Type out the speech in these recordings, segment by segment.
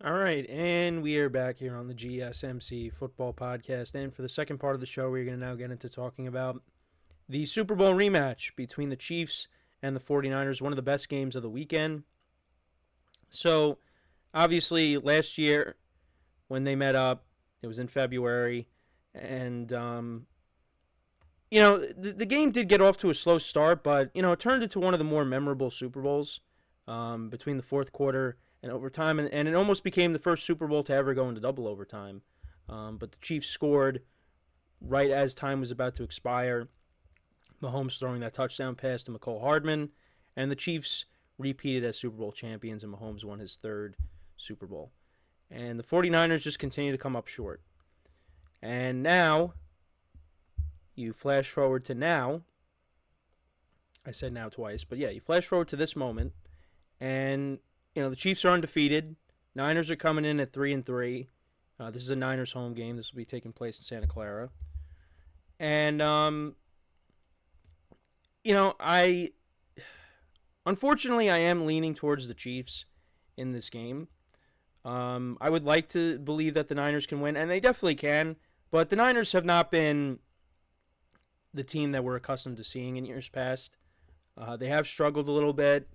All right, and we are back here on the GSMC Football Podcast. And for the second part of the show, we're going to now get into talking about the Super Bowl rematch between the Chiefs and the 49ers, one of the best games of the weekend. So, obviously, last year when they met up, it was in February, and, the game did get off to a slow start, but, it turned into one of the more memorable Super Bowls between the fourth quarter and overtime, and it almost became the first Super Bowl to ever go into double overtime. But the Chiefs scored right as time was about to expire. Mahomes throwing that touchdown pass to McCole Hardman, and the Chiefs repeated as Super Bowl champions, and Mahomes won his third Super Bowl. And the 49ers just continue to come up short. And now, you flash forward to now. I said now twice, but yeah, you flash forward to this moment, and the Chiefs are undefeated. Niners are coming in at 3-3. This is a Niners home game. This will be taking place in Santa Clara, and I unfortunately I am leaning towards the Chiefs in this game. I would like to believe that the Niners can win, and they definitely can. But the Niners have not been the team that we're accustomed to seeing in years past. They have struggled a little bit.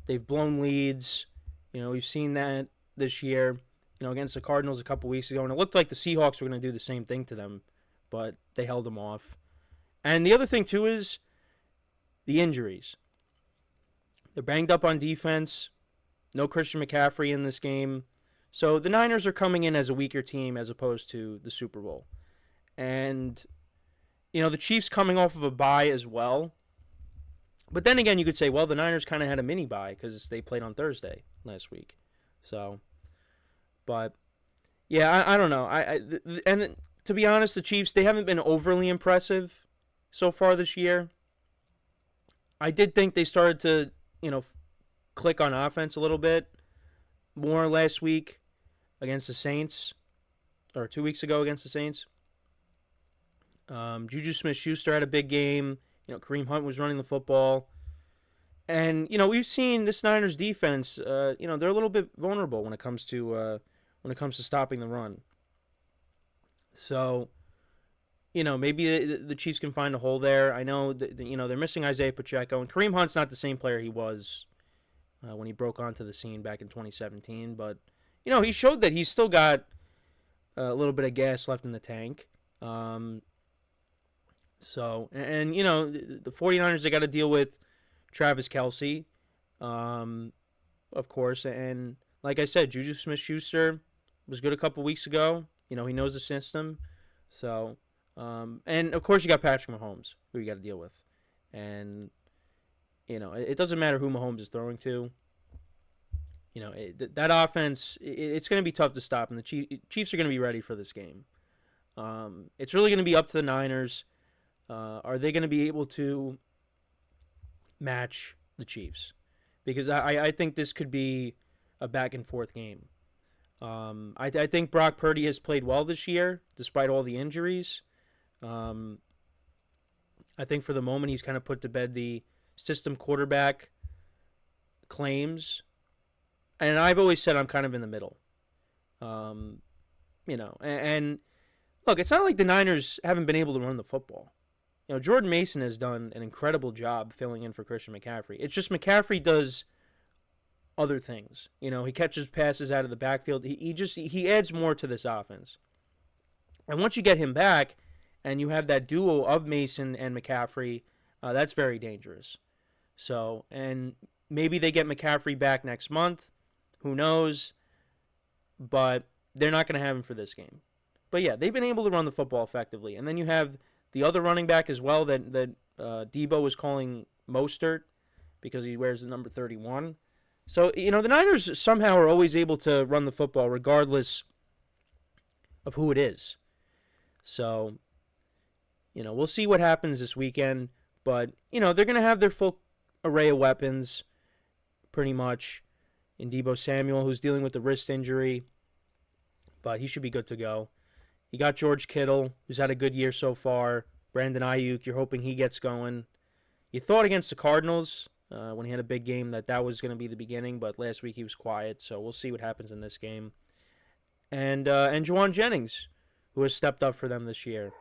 They've blown leads. We've seen that this year, against the Cardinals a couple weeks ago, and it looked like the Seahawks were going to do the same thing to them, but they held them off. And the other thing, too, is the injuries. They're banged up on defense. No Christian McCaffrey in this game. So the Niners are coming in as a weaker team as opposed to the Super Bowl. And, the Chiefs coming off of a bye as well. But then again, you could say, well, the Niners kind of had a mini bye because they played on Thursday last week. So, but yeah, I don't know. And to be honest, the Chiefs, they haven't been overly impressive so far this year. I did think they started to, click on offense a little bit more last week against the Saints, or 2 weeks ago against the Saints. Juju Smith-Schuster had a big game. Kareem Hunt was running the football. And, we've seen this Niners defense, they're a little bit vulnerable when it comes to stopping the run. So, maybe the Chiefs can find a hole there. I know they're missing Isaiah Pacheco, and Kareem Hunt's not the same player he was when he broke onto the scene back in 2017. But, he showed that he's still got a little bit of gas left in the tank. So, and the 49ers, they got to deal with Travis Kelce, of course. And like I said, Juju Smith-Schuster was good a couple weeks ago. He knows the system. So, and of course you got Patrick Mahomes, who you got to deal with. And, it doesn't matter who Mahomes is throwing to. That offense, it's going to be tough to stop. And the Chiefs are going to be ready for this game. It's really going to be up to the Niners. Are they going to be able to match the Chiefs? Because I think this could be a back and forth game. I think Brock Purdy has played well this year, despite all the injuries. I think for the moment he's kind of put to bed the system quarterback claims. And I've always said I'm kind of in the middle. And look, it's not like the Niners haven't been able to run the football. Jordan Mason has done an incredible job filling in for Christian McCaffrey. It's just McCaffrey does other things. He catches passes out of the backfield. He adds more to this offense. And once you get him back and you have that duo of Mason and McCaffrey, that's very dangerous. So, and maybe they get McCaffrey back next month. Who knows? But they're not going to have him for this game. But yeah, they've been able to run the football effectively. And then you have the other running back as well that Debo was calling Mostert because he wears the number 31. So, the Niners somehow are always able to run the football regardless of who it is. So, we'll see what happens this weekend. But, they're going to have their full array of weapons pretty much in Debo Samuel, who's dealing with the wrist injury. But he should be good to go. You got George Kittle, who's had a good year so far. Brandon Ayuk, you're hoping he gets going. You thought against the Cardinals when he had a big game that was going to be the beginning, but last week he was quiet, so we'll see what happens in this game. And Juwan Jennings, who has stepped up for them this year,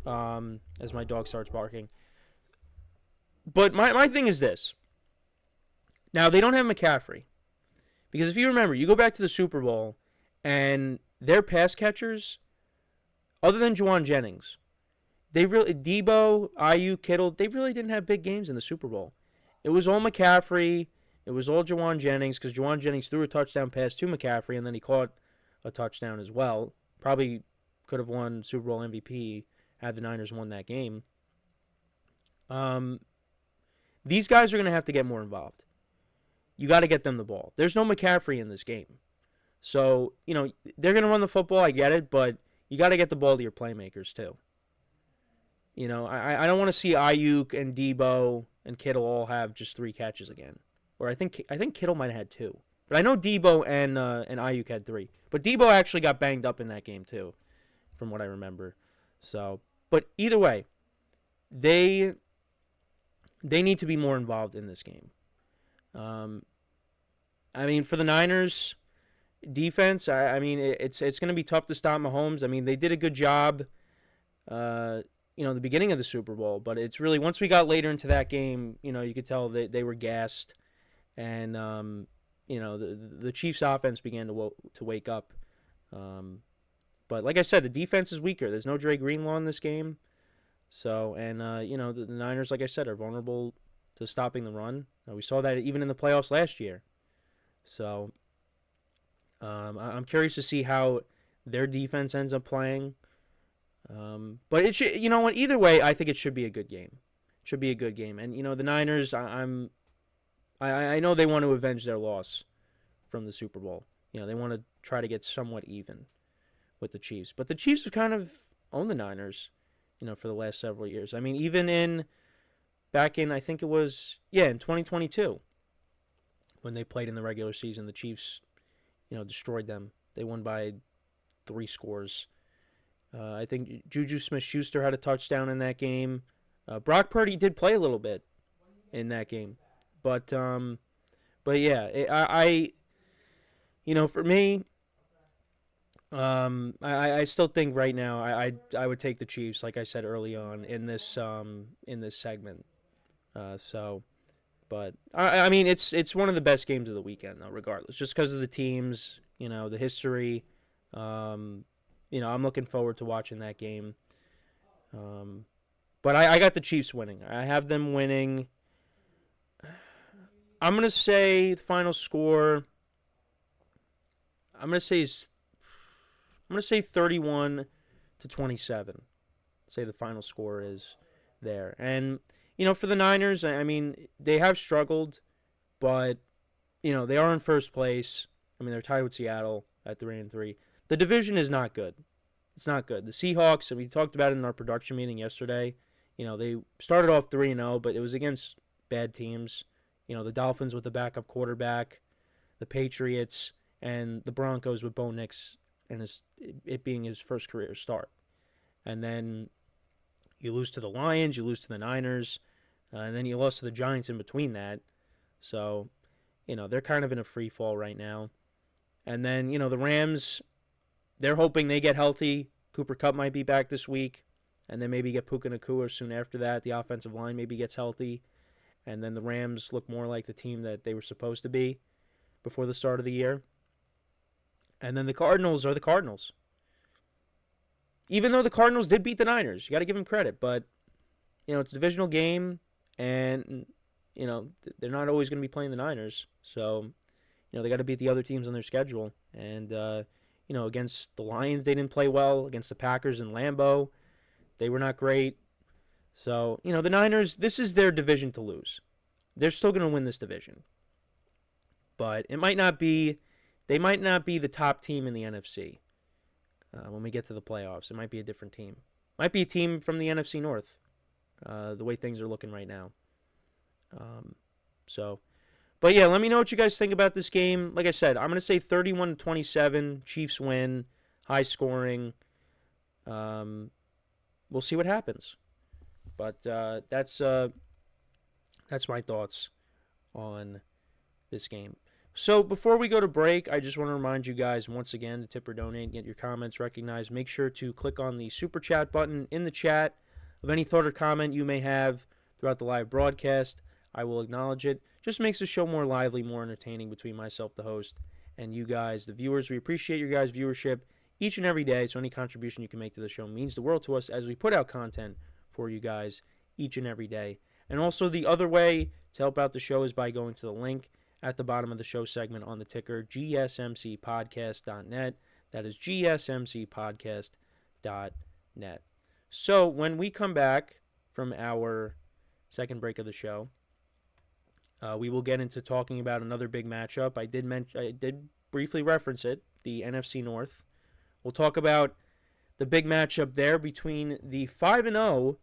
as my dog starts barking. But my thing is this. Now, they don't have McCaffrey. Because if you remember, you go back to the Super Bowl, and their pass catchers, other than Juwan Jennings, Debo, Ayuk, Kittle, they really didn't have big games in the Super Bowl. It was all McCaffrey. It was all Juwan Jennings, because Juwan Jennings threw a touchdown pass to McCaffrey, and then he caught a touchdown as well. Probably could have won Super Bowl MVP had the Niners won that game. These guys are going to have to get more involved. You got to get them the ball. There's no McCaffrey in this game. So, they're going to run the football, I get it, but you got to get the ball to your playmakers too. I don't want to see Ayuk and Debo and Kittle all have just 3 catches again. Or I think Kittle might have had 2. But I know Debo and Ayuk had 3. But Debo actually got banged up in that game too, from what I remember. So, but either way, they need to be more involved in this game. For the Niners defense, it's going to be tough to stop Mahomes. They did a good job, the beginning of the Super Bowl, but it's really once we got later into that game, you could tell that they were gassed, and the Chiefs' offense began to wake up. But like I said, the defense is weaker. There's no Dre Greenlaw in this game, so the Niners, like I said, are vulnerable to stopping the run. We saw that even in the playoffs last year. So I'm curious to see how their defense ends up playing. But it should, either way, I think it should be a good game. It should be a good game. And the Niners, I know they want to avenge their loss from the Super Bowl. They want to try to get somewhat even with the Chiefs. But the Chiefs have kind of owned the Niners, for the last several years. Even back in, I think it was, in 2022, when they played in the regular season, the Chiefs, destroyed them. They won by 3 scores. I think Juju Smith-Schuster had a touchdown in that game. Brock Purdy did play a little bit in that game. But yeah, for me, I still think right now I would take the Chiefs, like I said early on in this segment. But it's one of the best games of the weekend though, regardless, just because of the teams, the history. I'm looking forward to watching that game. But I got the Chiefs winning. I have them winning. I'm gonna say the final score. I'm gonna say 31-27. Say the final score is there. And for the Niners, they have struggled, but they are in first place. They're tied with Seattle at 3-3. The division is not good. It's not good. The Seahawks, and we talked about it in our production meeting yesterday. They started off 3-0, but it was against bad teams. The Dolphins with the backup quarterback, the Patriots, and the Broncos with Bo Nix and it being his first career start. And then you lose to the Lions, you lose to the Niners, and then you lost to the Giants in between that. So, they're kind of in a free fall right now. And then, the Rams, they're hoping they get healthy. Cooper Kupp might be back this week. And then maybe get Puka Nacua soon after that. The offensive line maybe gets healthy. And then the Rams look more like the team that they were supposed to be before the start of the year. And then the Cardinals are the Cardinals. Even though the Cardinals did beat the Niners, you got to give them credit. But, it's a divisional game. And, they're not always going to be playing the Niners. So, they got to beat the other teams on their schedule. And, against the Lions, they didn't play well. Against the Packers and Lambeau, they were not great. So, the Niners, this is their division to lose. They're still going to win this division. But they might not be the top team in the NFC when we get to the playoffs. It might be a different team. Might be a team from the NFC North, the way things are looking right now. But yeah, let me know what you guys think about this game. Like I said, I'm going to say 31-27, Chiefs win, high scoring. We'll see what happens. But that's my thoughts on this game. So before we go to break, I just want to remind you guys once again to tip or donate, get your comments recognized. Make sure to click on the super chat button in the chat of any thought or comment you may have throughout the live broadcast. I will acknowledge it. Just makes the show more lively, more entertaining between myself, the host, and you guys, the viewers. We appreciate your guys' viewership each and every day, so any contribution you can make to the show means the world to us as we put out content for you guys each and every day. And also the other way to help out the show is by going to the link at the bottom of the show segment on the ticker, GSMCPodcast.net. That is GSMCPodcast.net. So when we come back from our second break of the show, we will get into talking about another big matchup. I did briefly reference it, the NFC North. We'll talk about the big matchup there between the 5-0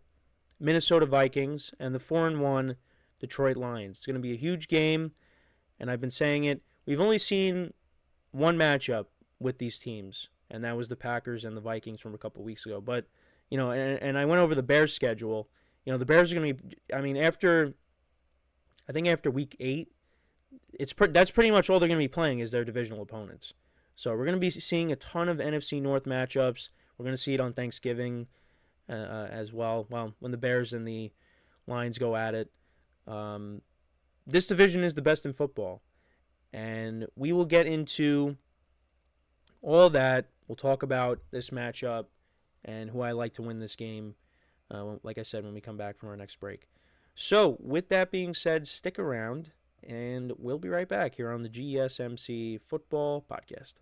Minnesota Vikings and the 4-1 Detroit Lions. It's going to be a huge game, and I've been saying it. We've only seen one matchup with these teams, and that was the Packers and the Vikings from a couple weeks ago. But, and I went over the Bears' schedule. The Bears are going to be, after week 8, that's pretty much all they're going to be playing is their divisional opponents. So we're going to be seeing a ton of NFC North matchups. We're going to see it on Thanksgiving as well. Well, when the Bears and the Lions go at it. This division is the best in football. And we will get into all that. We'll talk about this matchup and who I like to win this game, like I said, when we come back from our next break. So, with that being said, stick around, and we'll be right back here on the GSMC Football Podcast.